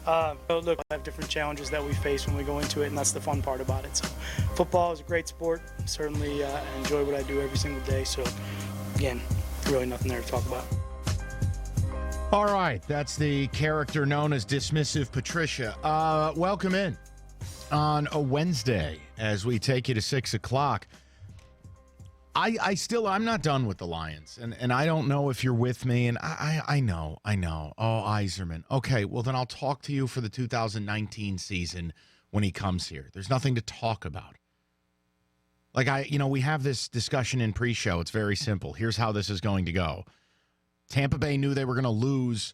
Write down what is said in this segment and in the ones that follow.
Look, we have different challenges that we face when we go into it, and that's the fun part about it. So, football is a great sport. Certainly enjoy what I do every single day. So, again, really nothing there to talk about. All right, that's the character known as Dismissive Patricia. Welcome in on a Wednesday as we take you to 6 o'clock. I'm not done with the Lions, and I don't know if you're with me, and I know. Oh, Yzerman. Okay, well, then I'll talk to you for the 2019 season when he comes here. There's nothing to talk about. We have this discussion in pre-show. It's very simple. Here's how this is going to go. Tampa Bay knew they were going to lose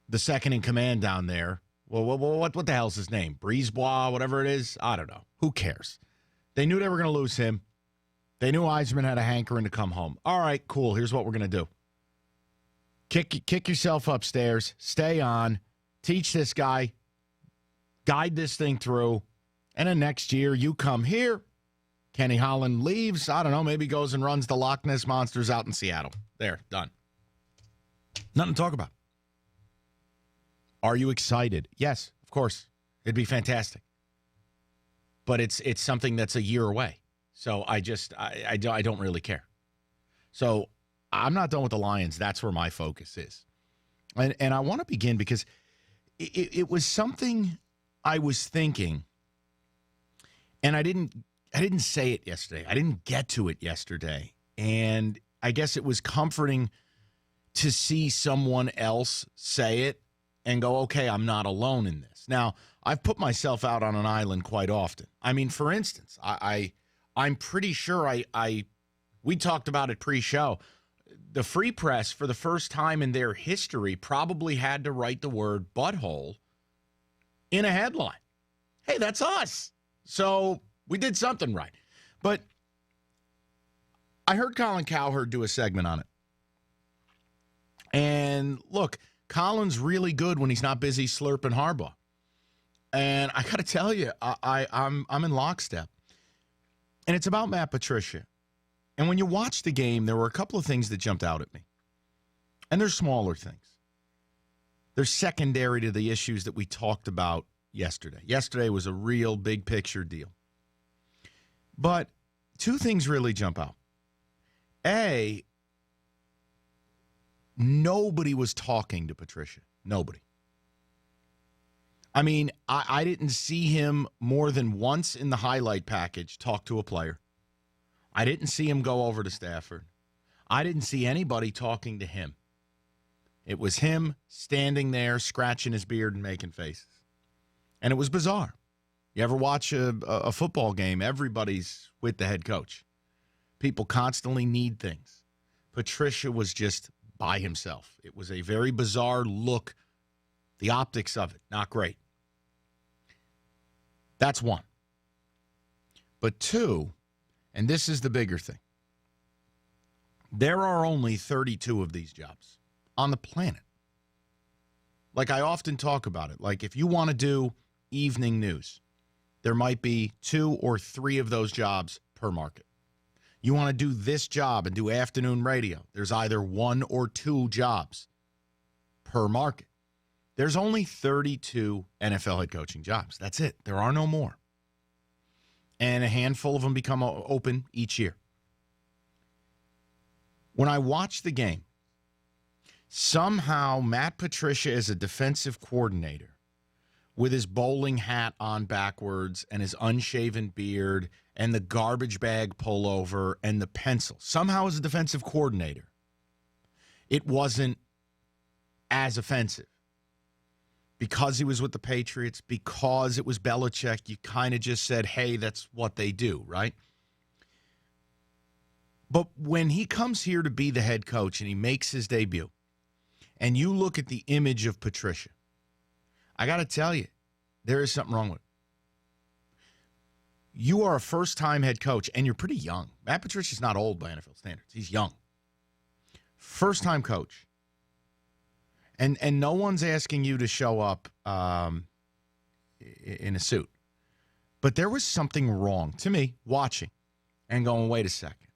the second in command down there. Well, what the hell's his name? Brisebois, whatever it is? I don't know. Who cares? They knew they were going to lose him. They knew Yzerman had a hankering to come home. All right, cool. Here's what we're going to do. Kick yourself upstairs. Stay on. Teach this guy. Guide this thing through. And then next year, you come here. Kenny Holland leaves. I don't know. Maybe goes and runs the Loch Ness Monsters out in Seattle. There, done. Nothing to talk about. Are you excited? Yes, of course. It'd be fantastic. But it's something that's a year away. So I don't really care. So I'm not done with the Lions. That's where my focus is. And I want to begin because it was something I was thinking, and I didn't say it yesterday. I didn't get to it yesterday. And I guess it was comforting to see someone else say it and go, okay, I'm not alone in this. Now, I've put myself out on an island quite often. I mean, for instance, I'm pretty sure we talked about it pre-show. The Free Press, for the first time in their history, probably had to write the word butthole in a headline. Hey, that's us. So we did something right. But I heard Colin Cowherd do a segment on it. And look, Colin's really good when he's not busy slurping Harbaugh. And I got to tell you, I'm in lockstep. And it's about Matt Patricia. And when you watch the game, there were a couple of things that jumped out at me. And they're smaller things. They're secondary to the issues that we talked about yesterday. Yesterday was a real big picture deal. But two things really jump out. A, nobody was talking to Patricia. Nobody. I mean, I didn't see him more than once in the highlight package talk to a player. I didn't see him go over to Stafford. I didn't see anybody talking to him. It was him standing there, scratching his beard and making faces. And it was bizarre. You ever watch a football game, everybody's with the head coach. People constantly need things. Patricia was just by himself. It was a very bizarre look. The optics of it, not great. That's one. But two, and this is the bigger thing, there are only 32 of these jobs on the planet. Like I often talk about it. Like if you want to do evening news, there might be 2 or 3 of those jobs per market. You want to do this job and do afternoon radio, there's either 1 or 2 jobs per market. There's only 32 NFL head coaching jobs. That's it. There are no more. And a handful of them become open each year. When I watch the game, somehow Matt Patricia is a defensive coordinator with his bowling hat on backwards and his unshaven beard and the garbage bag pullover and the pencil. Somehow as a defensive coordinator, it wasn't as offensive. Because he was with the Patriots, because it was Belichick, you kind of just said, hey, that's what they do, right? But when he comes here to be the head coach and he makes his debut, and you look at the image of Patricia, I got to tell you, there is something wrong with it. You are a first-time head coach, and you're pretty young. Matt Patricia's not old by NFL standards. He's young. First-time coach. And no one's asking you to show up in a suit. But there was something wrong to me watching and going, wait a second.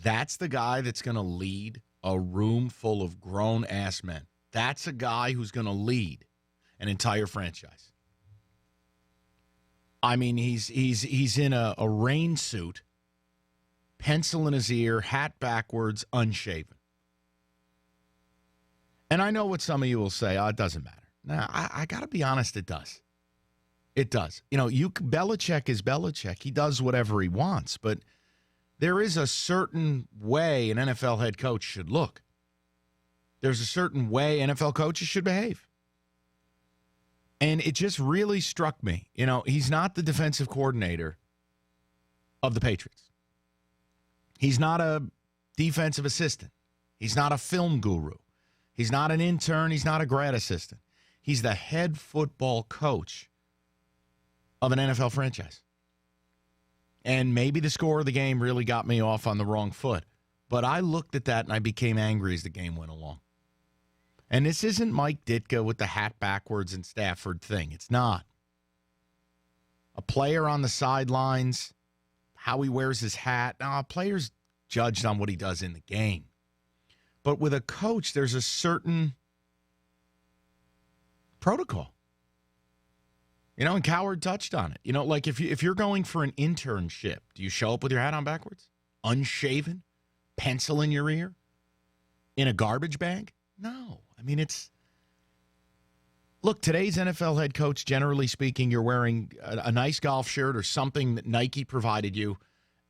That's the guy that's going to lead a room full of grown-ass men. That's a guy who's going to lead. an entire franchise. I mean, he's in a rain suit, pencil in his ear, hat backwards, unshaven. And I know what some of you will say, it doesn't matter. Now, I got to be honest, it does. It does. Belichick is Belichick. He does whatever he wants, but there is a certain way an NFL head coach should look. There's a certain way NFL coaches should behave. And it just really struck me. He's not the defensive coordinator of the Patriots. He's not a defensive assistant. He's not a film guru. He's not an intern. He's not a grad assistant. He's the head football coach of an NFL franchise. And maybe the score of the game really got me off on the wrong foot. But I looked at that and I became angry as the game went along. And this isn't Mike Ditka with the hat backwards and Stafford thing. It's not. A player on the sidelines, how he wears his hat. Now, a player's judged on what he does in the game. But with a coach, there's a certain protocol. And Coward touched on it. Like if you're going for an internship, do you show up with your hat on backwards? Unshaven? Pencil in your ear? In a garbage bag? No. I mean, look, today's NFL head coach, generally speaking, you're wearing a nice golf shirt or something that Nike provided you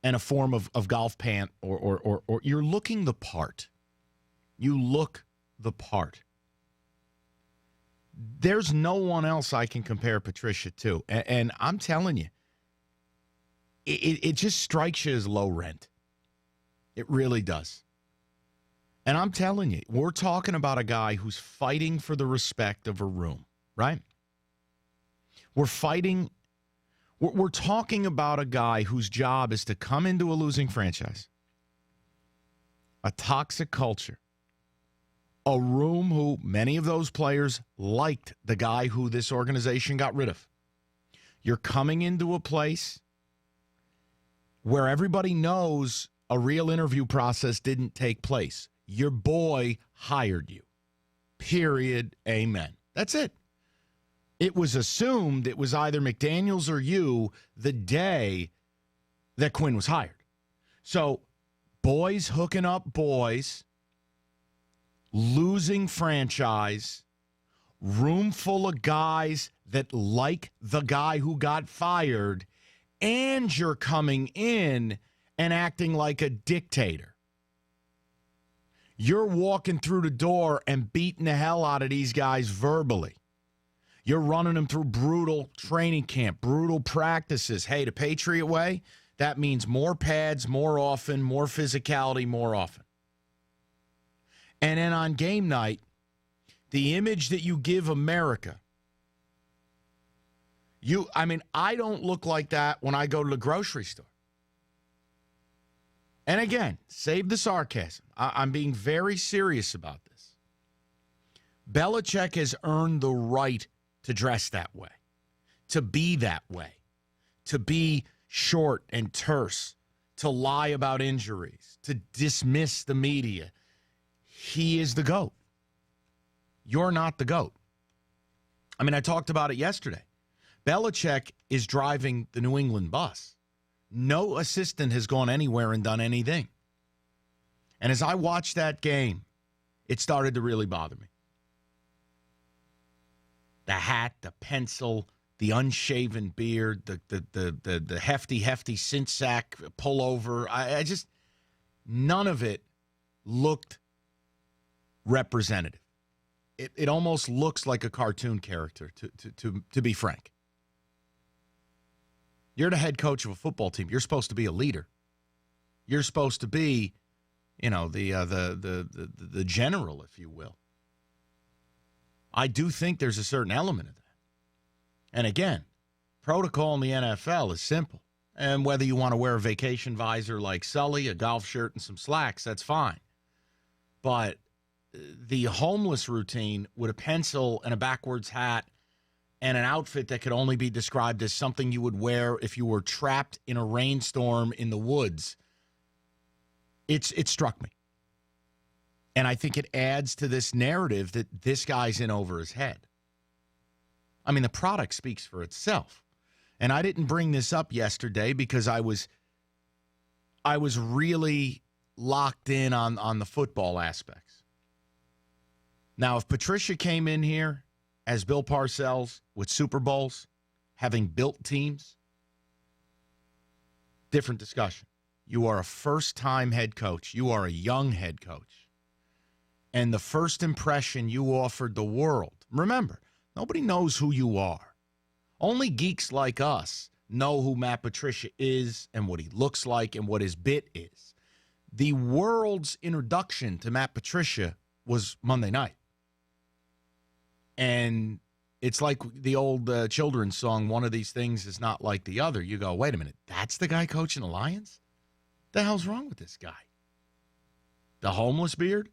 and a form of golf pant or you're looking the part. You look the part. There's no one else I can compare Patricia to. And I'm telling you, it just strikes you as low rent. It really does. And I'm telling you, we're talking about a guy who's fighting for the respect of a room, right? We're talking about a guy whose job is to come into a losing franchise, a toxic culture, a room who many of those players liked the guy who this organization got rid of. You're coming into a place where everybody knows a real interview process didn't take place. Your boy hired you. Period. Amen. That's it. It was assumed it was either McDaniels or you the day that Quinn was hired. So boys hooking up boys, losing franchise, room full of guys that like the guy who got fired, and you're coming in and acting like a dictator. You're walking through the door and beating the hell out of these guys verbally. You're running them through brutal training camp, brutal practices. Hey, the Patriot way, that means more pads, more often, more physicality, more often. And then on game night, the image that you give America, I don't look like that when I go to the grocery store. And again, save the sarcasm. I'm being very serious about this. Belichick has earned the right to dress that way, to be that way, to be short and terse, to lie about injuries, to dismiss the media. He is the GOAT. You're not the GOAT. I talked about it yesterday. Belichick is driving the New England bus. No assistant has gone anywhere and done anything. And as I watched that game, it started to really bother me. The hat, the pencil, the unshaven beard, the hefty Cinsack pullover. I just, none of it looked representative. It almost looks like a cartoon character, to be frank. You're the head coach of a football team. You're supposed to be a leader. You're supposed to be, the general, if you will. I do think there's a certain element of that. And again, protocol in the NFL is simple. And whether you want to wear a vacation visor like Sully, a golf shirt, and some slacks, that's fine. But the homeless routine with a pencil and a backwards hat and an outfit that could only be described as something you would wear if you were trapped in a rainstorm in the woods, it struck me. And I think it adds to this narrative that this guy's in over his head. I mean, the product speaks for itself. And I didn't bring this up yesterday because I was really locked in on the football aspects. Now, if Patricia came in here as Bill Parcells with Super Bowls, having built teams, different discussion. You are a first-time head coach. You are a young head coach. And the first impression you offered the world, remember, nobody knows who you are. Only geeks like us know who Matt Patricia is and what he looks like and what his bit is. The world's introduction to Matt Patricia was Monday night. And it's like the old children's song, one of these things is not like the other. You go, wait a minute, that's the guy coaching the Lions? The hell's wrong with this guy? The homeless beard?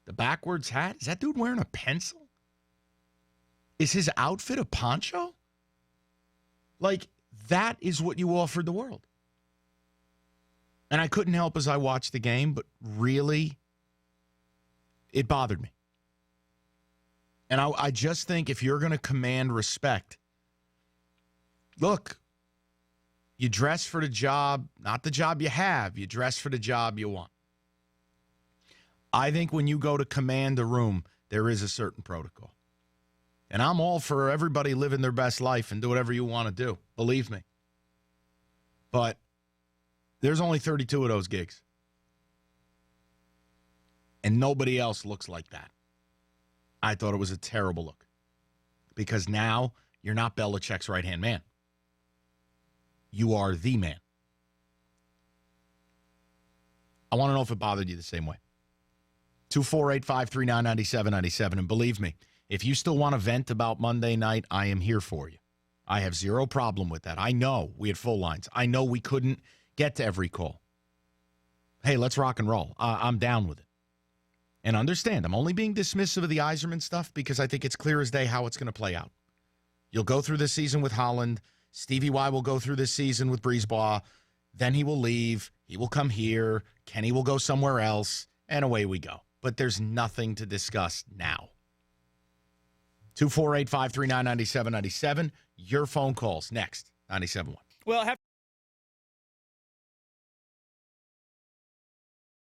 The backwards hat? Is that dude wearing a pencil? Is his outfit a poncho? Like, that is what you offered the world. And I couldn't help as I watched the game, but really, it bothered me. And I just think if you're going to command respect, look, you dress for the job, not the job you have. You dress for the job you want. I think when you go to command a room, there is a certain protocol. And I'm all for everybody living their best life and do whatever you want to do. Believe me. But there's only 32 of those gigs. And nobody else looks like that. I thought it was a terrible look. Because now you're not Belichick's right-hand man. You are the man. I want to know if it bothered you the same way. 248-539-9797. And believe me, if you still want to vent about Monday night, I am here for you. I have zero problem with that. I know we had full lines. I know we couldn't get to every call. Hey, let's rock and roll. I'm down with it. And understand, I'm only being dismissive of the Yzerman stuff because I think it's clear as day how it's going to play out. You'll go through this season with Holland. Stevie Y will go through this season with Breezeball. Then he will leave. He will come here. Kenny will go somewhere else. And away we go. But there's nothing to discuss now. 248-539-9797. Your phone calls next. 97.1. Well, I have